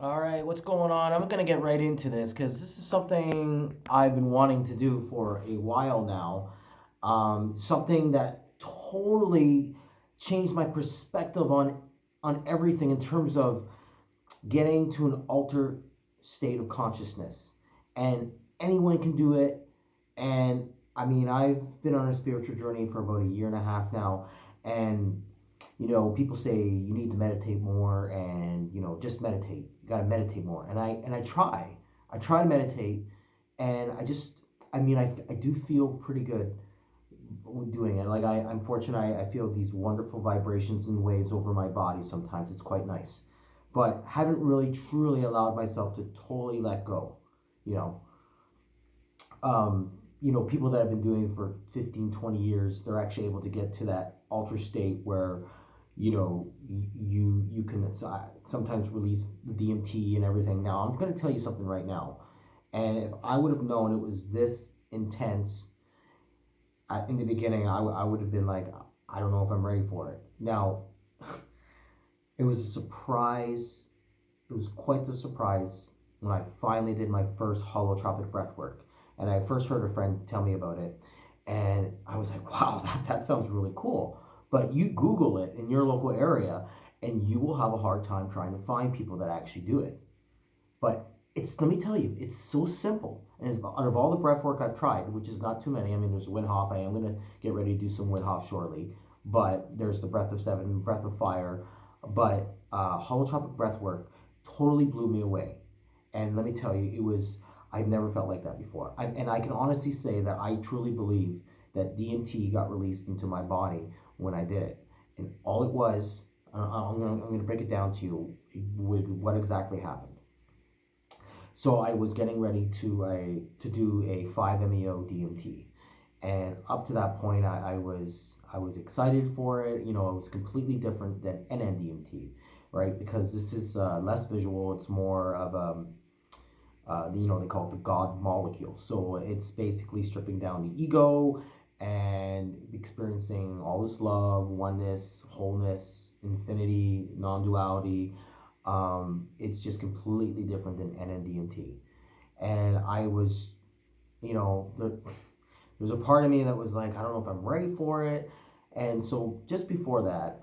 All right, what's going on? I'm going to get right into this because this is something I've been wanting to do for a while now. Something that totally changed my perspective on everything in terms of getting to an altered state of consciousness. And anyone can do it. And I mean, I've been on a spiritual journey for about a year and a half now. And, people say you need to meditate more and, just meditate. You got to meditate more. And I try. I try to meditate. And I do feel pretty good with doing it. Like I'm fortunate. I feel these wonderful vibrations and waves over my body sometimes. It's quite nice, but haven't really truly allowed myself to totally let go. You know, people that have been doing it for 15, 20 years, they're actually able to get to that ultra state where, you can sometimes release the DMT and everything. Now, I'm going to tell you something right now. And if I would have known it was this intense in the beginning, I would have been like, I don't know if I'm ready for it. Now, it was a surprise. It was quite the surprise when I finally did my first holotropic breath work. And I first heard a friend tell me about it. And I was like, wow, that sounds really cool. But you Google it in your local area, and you will have a hard time trying to find people that actually do it. But let me tell you, it's so simple. And out of all the breath work I've tried, which is not too many, I mean, there's Wim Hof. I am going to get ready to do some Wim Hof shortly. But there's the breath of seven, breath of fire. But holotropic breath work totally blew me away. And let me tell you, I've never felt like that before. And I can honestly say that I truly believe that DMT got released into my body when I did it. And all it was, I'm going to break it down to you with what exactly happened. So I was getting ready to do a 5-MeO DMT, and up to that point, I was excited for it. It was completely different than NNDMT, right? Because this is less visual. It's more of they call it the God molecule. So it's basically stripping down the ego and experiencing all this love, oneness, wholeness, infinity, non-duality. It's just completely different than NNDMT. And I was, there's a part of me that was like, I don't know if I'm ready for it. And so just before that,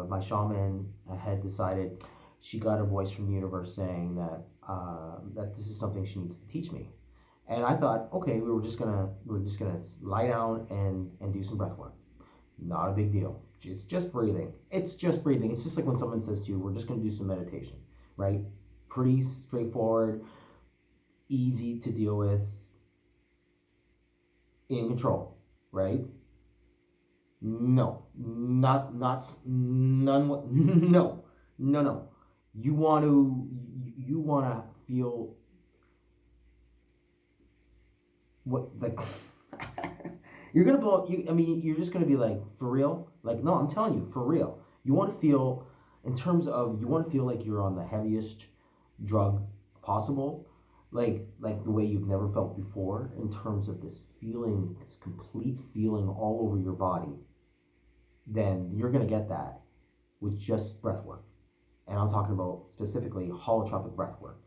my shaman had decided, she got a voice from the universe saying that this is something she needs to teach me. And I thought, okay, we were just gonna lie down and do some breath work. Not a big deal. It's just breathing. It's just breathing. It's just like when someone says to you, we're just going to do some meditation, right? Pretty straightforward, easy to deal with, in control, right? No, not none. No, no, no. You want to feel what like you're gonna blow. I mean, you're just gonna be like, for real. Like, no, I'm telling you, for real. You want to feel, in terms of, you want to feel like you're on the heaviest drug possible, like the way you've never felt before. In terms of this feeling, this complete feeling all over your body, then you're gonna get that with just breath work. And I'm talking about specifically holotropic breath work.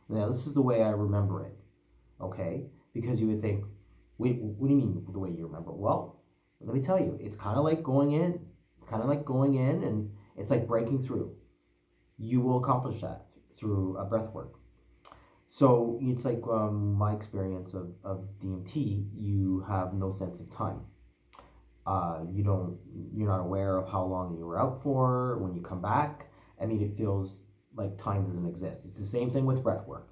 Now, this is the way I remember it, okay? Because you would think, wait, what do you mean the way you remember? Well, let me tell you, it's kind of like going in. It's kind of like going in, and it's like breaking through. You will accomplish that through a breath work. So it's like my experience of DMT. You have no sense of time. You don't. You're not aware of how long you were out for. When you come back, I mean, it feels like time doesn't exist. It's the same thing with breath work.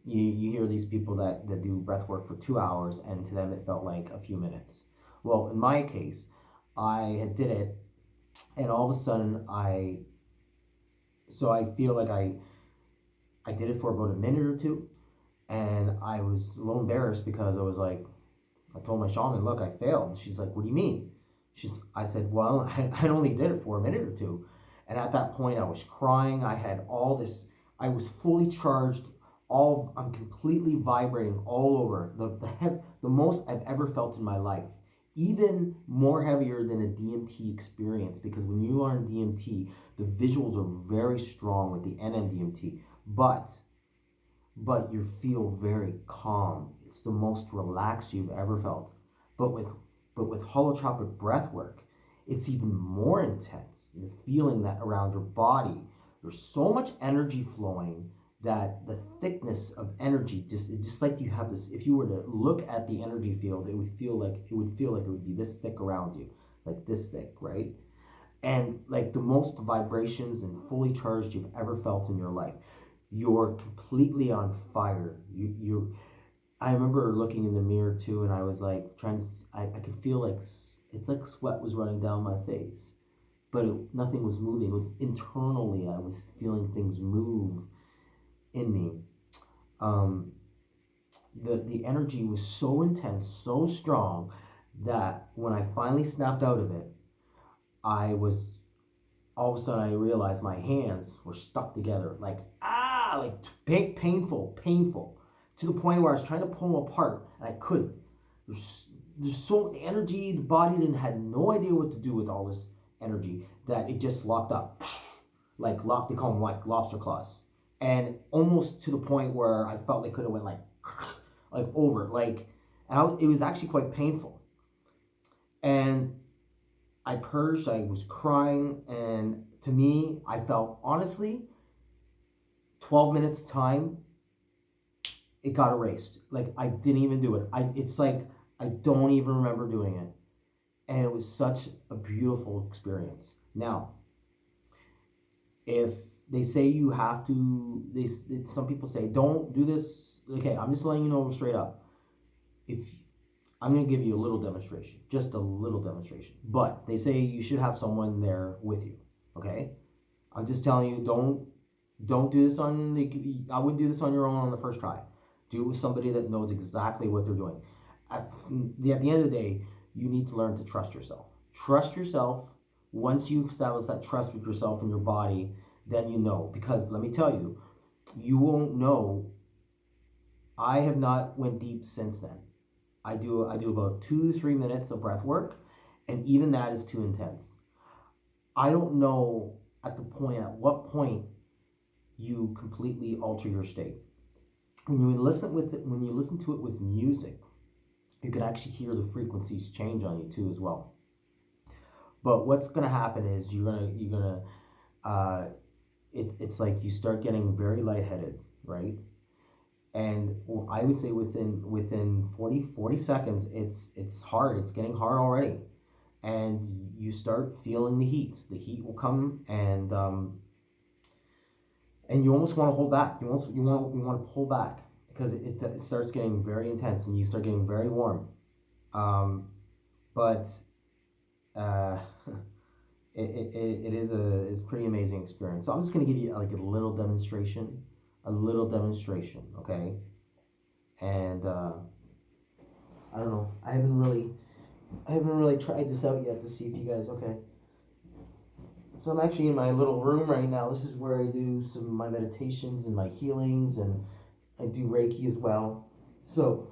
You hear these people that do breath work for 2 hours, and to them it felt like a few minutes. Well, in my case, I had did it, and all of a sudden I feel like I did it for about a minute or two, and I was a little embarrassed because I was like, I told my shaman, look, I failed. She's like, what do you mean? I said, well, I only did it for a minute or two. And at that point, I was crying. I had all this, I was fully charged. I'm completely vibrating all over. The most I've ever felt in my life. even more heavier than a DMT experience, because when you are in DMT, the visuals are very strong with the NMDMT, but you feel very calm. It's the most relaxed you've ever felt. But with holotropic breath work, it's even more intense. The feeling that around your body, there's so much energy flowing that the thickness of energy just like you have this. If you were to look at the energy field, it would be this thick around you, like this thick, right? And like the most vibrations and fully charged you've ever felt in your life. You're completely on fire. I remember looking in the mirror too, and I was like trying to. I could feel like it's like sweat was running down my face, but nothing was moving. It was internally. I was feeling things move in me. Um, the energy was so intense, so strong that when I finally snapped out of it, I was all of a sudden I realized my hands were stuck together, like like painful, to the point where I was trying to pull them apart and I couldn't. There's so energy, the body didn't had no idea what to do with all this energy that it just locked up, like locked. They call them like lobster claws, and almost to the point where I felt they could have went like over, like, it was actually quite painful. And I purged, I was crying, and to me, I felt honestly, 12 minutes time, it got erased. Like I didn't even do it. It's like I don't even remember doing it. And it was such a beautiful experience. Now, if they say you have to, some people say don't do this. Okay, I'm just letting you know straight up. If I'm going to give you a little demonstration, just a little demonstration. But they say you should have someone there with you. Okay, I'm just telling you, don't do this I wouldn't do this on your own on the first try. Do it with somebody that knows exactly what they're doing. At the end of the day, you need to learn to trust yourself. Trust yourself. Once you've established that trust with yourself and your body, then you know. Because let me tell you, you won't know. I have not went deep since then. I do about 2 to 3 minutes of breath work, and even that is too intense. I don't know at what point you completely alter your state. When you listen to it with music, you can actually hear the frequencies change on you too as well. But what's gonna happen is it's like you start getting very lightheaded, right? And I would say within 40 seconds, it's hard. It's getting hard already, and you start feeling the heat. The heat will come, and you almost want to hold back. You want to pull back because it starts getting very intense, and you start getting very warm. But uh, it's pretty amazing experience. So I'm just gonna give you like a little demonstration, okay? And I don't know. I haven't really tried this out yet to see if you guys okay. So I'm actually in my little room right now. This is where I do some of my meditations and my healings, and I do Reiki as well. So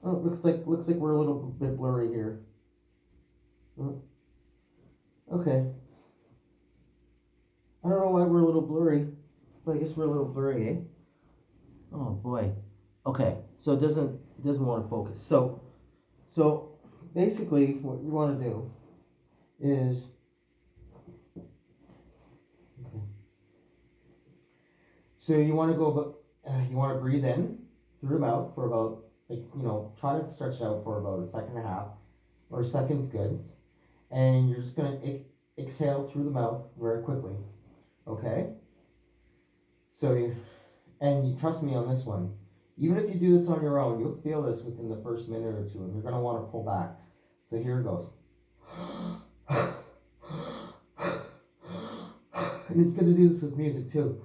it looks like we're a little bit blurry here. Okay. I don't know why we're a little blurry, but I guess we're a little blurry, eh? Oh boy. Okay. So it doesn't want to focus. So basically what you want to do is so you want to you want to breathe in through the mouth for about try to stretch it out for about a second and a half, or a second's good, and you're just gonna exhale through the mouth very quickly. Okay. So you trust me on this one. Even if you do this on your own, you'll feel this within the first minute or two, and you're gonna want to pull back. So here it goes. And it's good to do this with music too.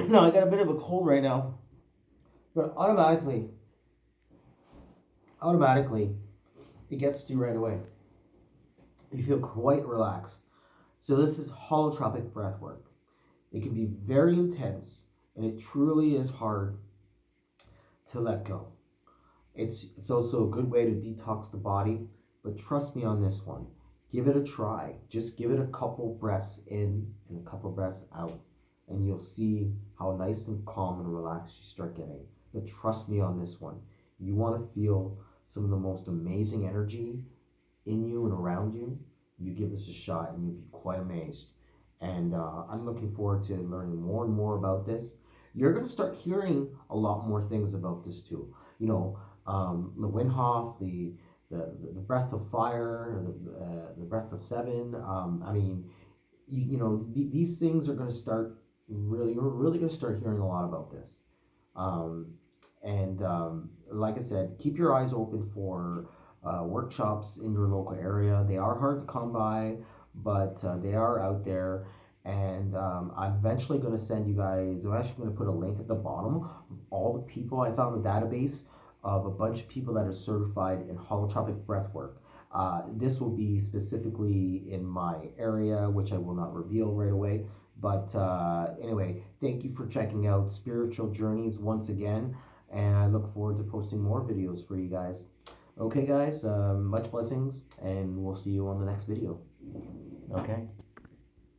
No, I got a bit of a cold right now, but automatically, it gets to you right away. You feel quite relaxed. So this is holotropic breath work. It can be very intense, and it truly is hard to let go. It's also a good way to detox the body, but trust me on this one. Give it a try. Just give it a couple breaths in and a couple breaths out, and you'll see how nice and calm and relaxed you start getting. But trust me on this one. You want to feel some of the most amazing energy in you and around you. You give this a shot, and you'll be quite amazed. And I'm looking forward to learning more and more about this. You're going to start hearing a lot more things about this too. You know, the Winhoff, the breath of fire, the breath of seven. I mean, these things are going to start really. We're really going to start hearing a lot about this. Um, and like I said, keep your eyes open for workshops in your local area. They are hard to come by, but they are out there. And I'm eventually going to send you guys, I'm actually going to put a link at the bottom of all the people. I found a database of a bunch of people that are certified in holotropic breathwork. This will be specifically in my area, which I will not reveal right away. But anyway, thank you for checking out Spiritual Journeys once again. And I look forward to posting more videos for you guys. Okay, guys, much blessings, and we'll see you on the next video. Okay.